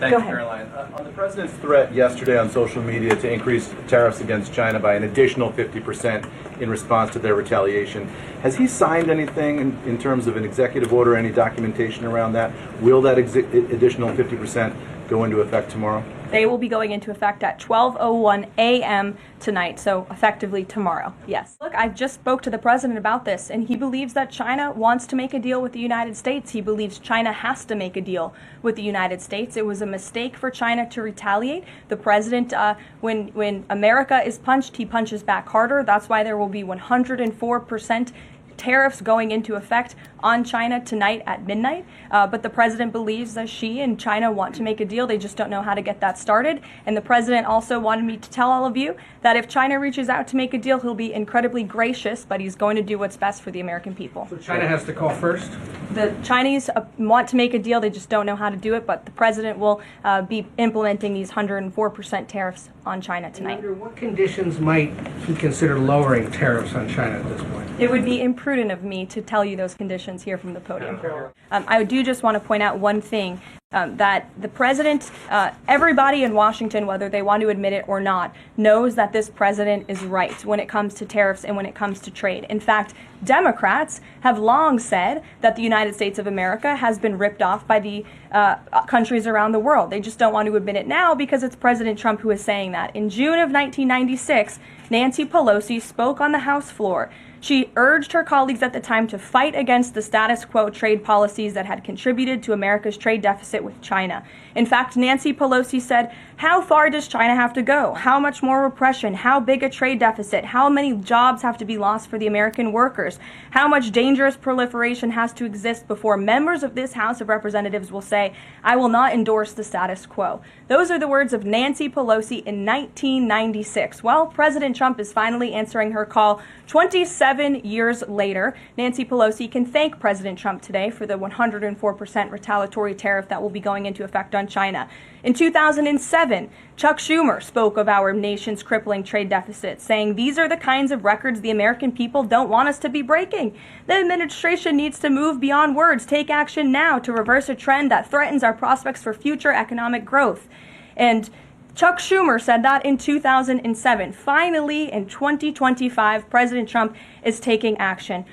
Thanks, Caroline. On the president's threat yesterday on social media to increase tariffs against China by an additional 50% in response to their retaliation, has he signed anything in terms of an executive order, any documentation around that? Will that additional 50% go into effect tomorrow? They will be going into effect at 12:01 a.m. tonight, so effectively tomorrow, yes. Look, I just spoke to the president about this, and he believes that China wants to make a deal with the United States. He believes China has to make a deal with the United States. It was a mistake for China to retaliate. The president, when America is punched, he punches back harder. That's why there will be 104% tariffs going into effect on China tonight at midnight. But the president believes that she and China want to make a deal. They just don't know how to get that started. And the president also wanted me to tell all of you that if China reaches out to make a deal, he'll be incredibly gracious, but he's going to do what's best for the American people. So China has to call first? The Chinese want to make a deal. They just don't know how to do it. But the president will be implementing these 104% tariffs on China tonight. Under what conditions might he consider lowering tariffs on China at this point? It would be imprudent of me to tell you those conditions here from the podium. I do just want to point out one thing, that the president, everybody in Washington, whether they want to admit it or not, knows that this president is right when it comes to tariffs and when it comes to trade. In fact, Democrats have long said that the United States of America has been ripped off by the countries around the world. They just don't want to admit it now because it's President Trump who is saying that. In June of 1996, Nancy Pelosi spoke on the House floor. She urged her colleagues at the time to fight against the status quo trade policies that had contributed to America's trade deficit with China. In fact, Nancy Pelosi said, "How far does China have to go? How much more repression? How big a trade deficit? How many jobs have to be lost for the American workers? How much dangerous proliferation has to exist before members of this House of Representatives will say, 'I will not endorse the status quo'?" Those are the words of Nancy Pelosi in 1996. Well, President Trump is finally answering her call 27 years later. Nancy Pelosi can thank President Trump today for the 104% retaliatory tariff that will be going into effect on China. In 2007, Chuck Schumer spoke of our nation's crippling trade deficit, saying these are the kinds of records the American people don't want us to be breaking. The administration needs to move beyond words, take action now to reverse a trend that threatens our prospects for future economic growth. And Chuck Schumer said that in 2007. Finally, in 2025, President Trump is taking action.